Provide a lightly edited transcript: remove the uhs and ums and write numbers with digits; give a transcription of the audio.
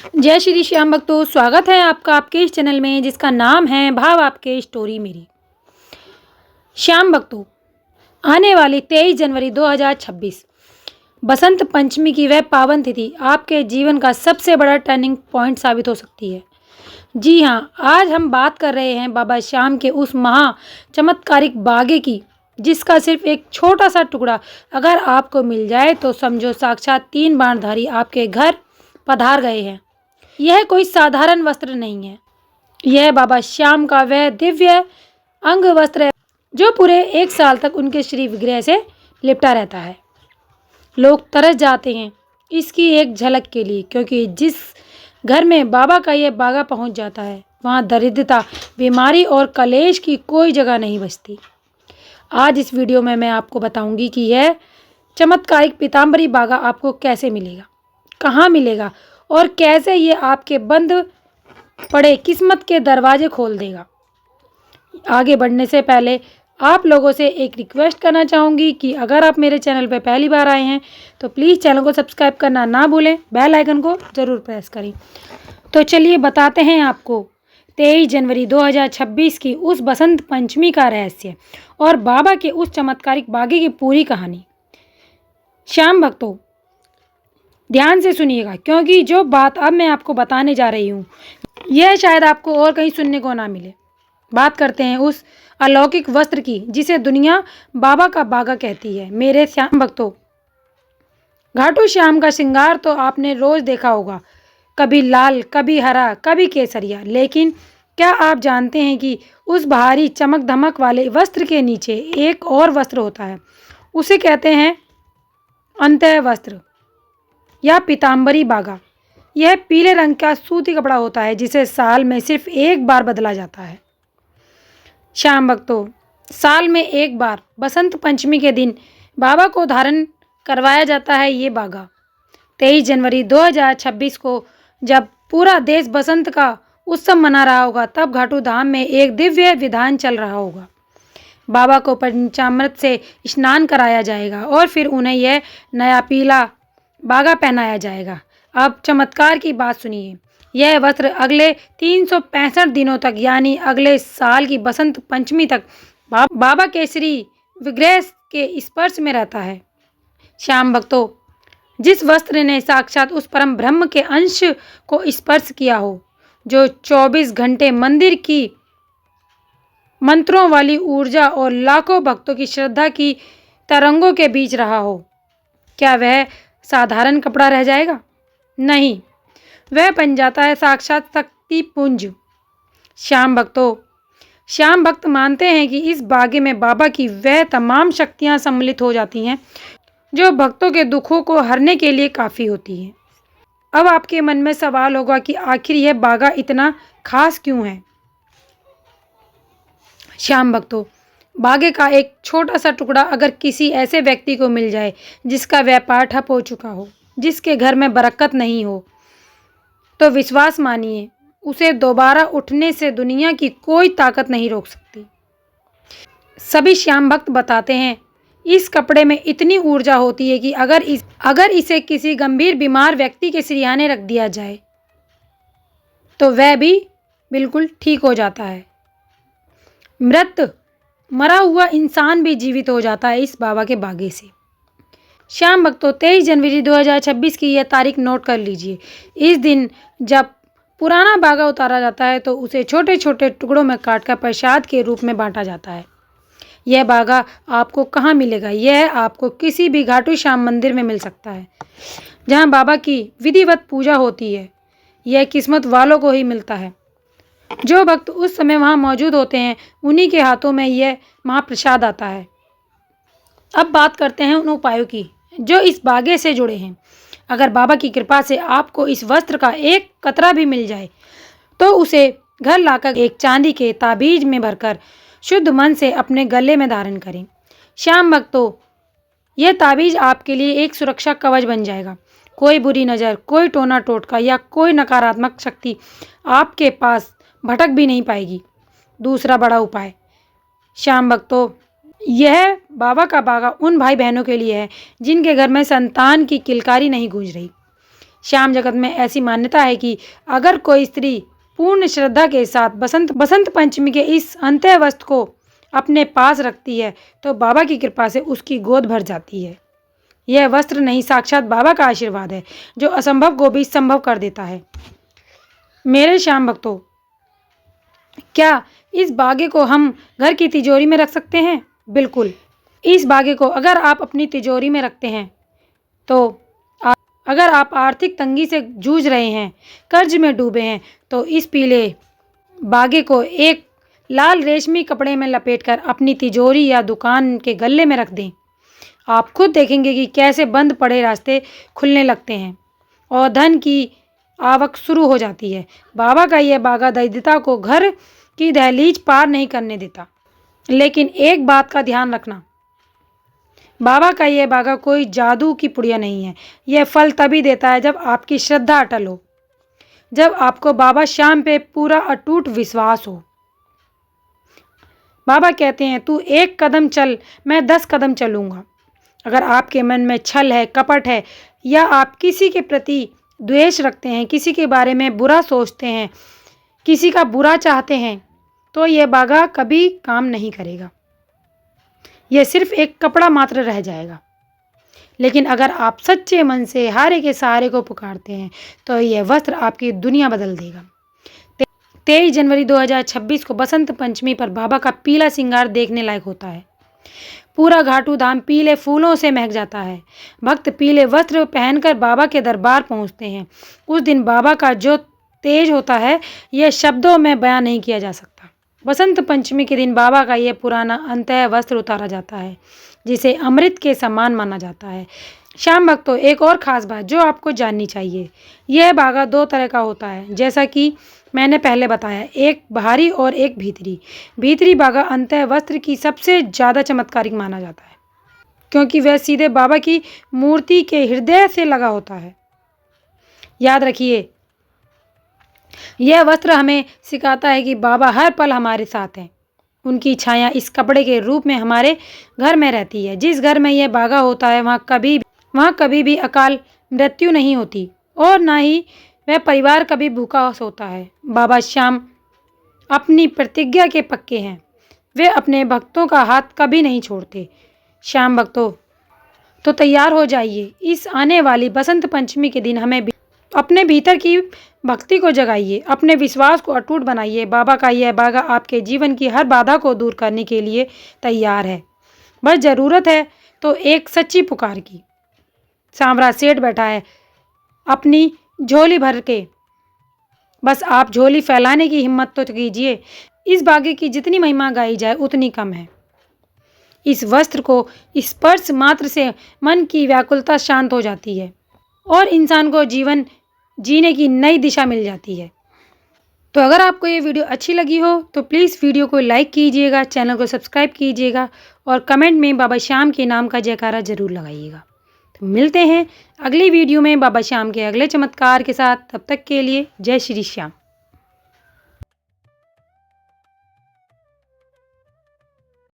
जय श्री श्याम भक्तों, स्वागत है आपका आपके इस चैनल में जिसका नाम है भाव आपके स्टोरी मेरी। श्याम भक्तों, आने वाली 23 जनवरी 2026 बसंत पंचमी की वह पावन तिथि आपके जीवन का सबसे बड़ा टर्निंग पॉइंट साबित हो सकती है। जी हाँ, आज हम बात कर रहे हैं बाबा श्याम के उस महा चमत्कारिक बागे की, जिसका सिर्फ एक छोटा सा टुकड़ा अगर आपको मिल जाए तो समझो साक्षात 3 बाणधारी आपके घर पधार गए हैं। यह कोई साधारण वस्त्र नहीं है, यह बाबा श्याम का वह दिव्य अंग वस्त्र है जो पूरे 1 साल तक उनके श्री विग्रह से लिपटा रहता है। लोग तरस जाते हैं इसकी एक झलक के लिए, क्योंकि जिस घर में बाबा का यह बागा पहुंच जाता है वहां दरिद्रता, बीमारी और कलेश की कोई जगह नहीं बचती। आज इस वीडियो में मैं आपको बताऊंगी कि यह चमत्कारिक पीताम्बरी बागा आपको कैसे मिलेगा, कहाँ मिलेगा और कैसे ये आपके बंद पड़े किस्मत के दरवाजे खोल देगा। आगे बढ़ने से पहले आप लोगों से एक रिक्वेस्ट करना चाहूँगी कि अगर आप मेरे चैनल पर पहली बार आए हैं तो प्लीज़ चैनल को सब्सक्राइब करना ना भूलें, बेल आइकन को ज़रूर प्रेस करें। तो चलिए बताते हैं आपको 23 जनवरी 2026 की उस बसंत पंचमी का रहस्य और बाबा के उस चमत्कारिक बागे की पूरी कहानी। श्याम भक्तों, ध्यान से सुनिएगा, क्योंकि जो बात अब मैं आपको बताने जा रही हूँ यह शायद आपको और कहीं सुनने को ना मिले। बात करते हैं उस अलौकिक वस्त्र की जिसे दुनिया बाबा का बागा कहती है। मेरे श्याम भक्तों, घाटू श्याम का श्रृंगार तो आपने रोज देखा होगा, कभी लाल, कभी हरा, कभी केसरिया। लेकिन क्या आप जानते हैं कि उस भारी चमक धमक वाले वस्त्र के नीचे एक और वस्त्र होता है, उसे कहते हैं अंतः वस्त्र या पीताम्बरी बागा। यह पीले रंग का सूती कपड़ा होता है जिसे साल में सिर्फ एक बार बदला जाता है। श्याम भक्तों, साल में एक बार बसंत पंचमी के दिन बाबा को धारण करवाया जाता है ये बागा। 23 जनवरी 2026 को जब पूरा देश बसंत का उत्सव मना रहा होगा, तब घाटू धाम में एक दिव्य विधान चल रहा होगा। बाबा को पंचामृत से स्नान कराया जाएगा और फिर उन्हें यह नया पीला बागा पहनाया जाएगा। अब चमत्कार की बात सुनिए, यह वस्त्र अगले 365 दिनों तक यानी अगले साल की बसंत पंचमी तक बाबा के श्री विग्रह के स्पर्श में रहता है। श्याम भक्तों, जिस वस्त्र ने साक्षात उस परम ब्रह्म के अंश को स्पर्श किया हो, जो 24 घंटे मंदिर की मंत्रों वाली ऊर्जा और लाखों भक्तों की श्रद्धा की तरंगों के बीच रहा हो, क्या वह साधारण कपड़ा रह जाएगा? नहीं, वह बन जाता है साक्षात शक्ति पुंज। श्याम भक्तों, श्याम भक्त मानते हैं कि इस बागे में बाबा की वह तमाम शक्तियां सम्मिलित हो जाती हैं जो भक्तों के दुखों को हरने के लिए काफ़ी होती हैं। अब आपके मन में सवाल होगा कि आखिर यह बागा इतना खास क्यों है? श्याम भक्तों, बागे का एक छोटा सा टुकड़ा अगर किसी ऐसे व्यक्ति को मिल जाए जिसका व्यापार ठप हो चुका हो, जिसके घर में बरकत नहीं हो, तो विश्वास मानिए उसे दोबारा उठने से दुनिया की कोई ताकत नहीं रोक सकती। सभी श्याम भक्त बताते हैं इस कपड़े में इतनी ऊर्जा होती है कि अगर इसे किसी गंभीर बीमार व्यक्ति के सिरहाने रख दिया जाए तो वह भी बिल्कुल ठीक हो जाता है। मरा हुआ इंसान भी जीवित हो जाता है इस बाबा के बागे से। श्याम भक्तों, 23 जनवरी 2026 की यह तारीख नोट कर लीजिए। इस दिन जब पुराना बागा उतारा जाता है तो उसे छोटे छोटे टुकड़ों में काटकर प्रसाद के रूप में बांटा जाता है। यह बागा आपको कहाँ मिलेगा? यह आपको किसी भी घाटू श्याम मंदिर में मिल सकता है जहाँ बाबा की विधिवत पूजा होती है। यह किस्मत वालों को ही मिलता है। जो भक्त उस समय वहाँ मौजूद होते हैं उन्हीं के हाथों में यह महाप्रसाद आता है। अब बात करते हैं उन उपायों की जो इस बागे से जुड़े हैं। अगर बाबा की कृपा से आपको इस वस्त्र का एक कतरा भी मिल जाए तो उसे घर लाकर एक चांदी के ताबीज में भरकर शुद्ध मन से अपने गले में धारण करें। श्याम भक्तों, यह ताबीज आपके लिए एक सुरक्षा कवच बन जाएगा। कोई बुरी नज़र, कोई टोना टोटका या कोई नकारात्मक शक्ति आपके पास भटक भी नहीं पाएगी। दूसरा बड़ा उपाय, श्याम भक्तों, यह बाबा का बागा उन भाई बहनों के लिए है जिनके घर में संतान की किलकारी नहीं गूंज रही। श्याम जगत में ऐसी मान्यता है कि अगर कोई स्त्री पूर्ण श्रद्धा के साथ बसंत पंचमी के इस अंत्य वस्त्र को अपने पास रखती है तो बाबा की कृपा से उसकी गोद भर जाती है। यह वस्त्र नहीं, साक्षात बाबा का आशीर्वाद है जो असंभव को भी संभव कर देता है। मेरे श्याम भक्तों, क्या इस बागे को हम घर की तिजोरी में रख सकते हैं? बिल्कुल। इस बागे को अगर आप अपनी तिजोरी में रखते हैं तो अगर आप आर्थिक तंगी से जूझ रहे हैं, कर्ज में डूबे हैं, तो इस पीले बागे को एक लाल रेशमी कपड़े में लपेटकर अपनी तिजोरी या दुकान के गल्ले में रख दें। आप खुद देखेंगे कि कैसे बंद पड़े रास्ते खुलने लगते हैं और धन की आवक शुरू हो जाती है। बाबा का यह बागा दरिद्रता को घर की दहलीज पार नहीं करने देता। लेकिन एक बात का ध्यान रखना, बाबा का यह बागा कोई जादू की पुड़िया नहीं है। यह फल तभी देता है जब आपकी श्रद्धा अटल हो, जब आपको बाबा श्याम पे पूरा अटूट विश्वास हो। बाबा कहते हैं, तू 1 कदम चल, मैं 10 कदम चलूँगा। अगर आपके मन में छल है, कपट है, या आप किसी के प्रति द्वेष रखते हैं, किसी के बारे में बुरा सोचते हैं, किसी का बुरा चाहते हैं, तो यह बागा कभी काम नहीं करेगा। यह सिर्फ एक कपड़ा मात्र रह जाएगा। लेकिन अगर आप सच्चे मन से हारे के सहारे को पुकारते हैं तो यह वस्त्र आपकी दुनिया बदल देगा। 23 जनवरी 2026 को बसंत पंचमी पर बाबा का पीला श्रृंगार देखने लायक होता है। पूरा घाटू धाम पीले फूलों से महक जाता है। भक्त पीले वस्त्र पहनकर बाबा के दरबार पहुंचते हैं। उस दिन बाबा का जो तेज होता है यह शब्दों में बयां नहीं किया जा सकता। बसंत पंचमी के दिन बाबा का यह पुराना अंतः वस्त्र उतारा जाता है जिसे अमृत के समान माना जाता है। श्याम भक्तों, एक और ख़ास बात जो आपको जाननी चाहिए, यह बागा 2 तरह का होता है, जैसा कि मैंने पहले बताया, एक बाहरी और एक भीतरी। भीतरी बागा अंतः वस्त्र की सबसे ज़्यादा चमत्कारिक माना जाता है क्योंकि वह सीधे बाबा की मूर्ति के हृदय से लगा होता है। याद रखिए, यह वस्त्र हमें सिखाता है कि बाबा हर पल हमारे साथ हैं। उनकी छाया इस कपड़े के रूप में हमारे घर में रहती है। जिस घर में यह बागा होता है वहाँ कभी भी अकाल मृत्यु नहीं होती और ना ही वह परिवार कभी भूखा सोता है। बाबा श्याम अपनी प्रतिज्ञा के पक्के हैं। वे अपने भक्तों का हाथ कभी नहीं छोड़ते। श्याम भक्तों, तो तैयार हो जाइए। इस आने वाली बसंत पंचमी के दिन हमें अपने भीतर की भक्ति को जगाइए, अपने विश्वास को अटूट बनाइए। बाबा का यह बागा आपके जीवन की हर बाधा को दूर करने के लिए तैयार है। बस ज़रूरत है तो एक सच्ची पुकार की। सांवरा सेठ बैठा है अपनी झोली भर के, बस आप झोली फैलाने की हिम्मत तो कीजिए। इस बागे की जितनी महिमा गाई जाए उतनी कम है। इस वस्त्र को स्पर्श मात्र से मन की व्याकुलता शांत हो जाती है और इंसान को जीवन जीने की नई दिशा मिल जाती है। तो अगर आपको ये वीडियो अच्छी लगी हो तो प्लीज़ वीडियो को लाइक कीजिएगा, चैनल को सब्सक्राइब कीजिएगा और कमेंट में बाबा श्याम के नाम का जयकारा जरूर लगाइएगा। तो मिलते हैं अगली वीडियो में बाबा श्याम के अगले चमत्कार के साथ। तब तक के लिए जय श्री श्याम।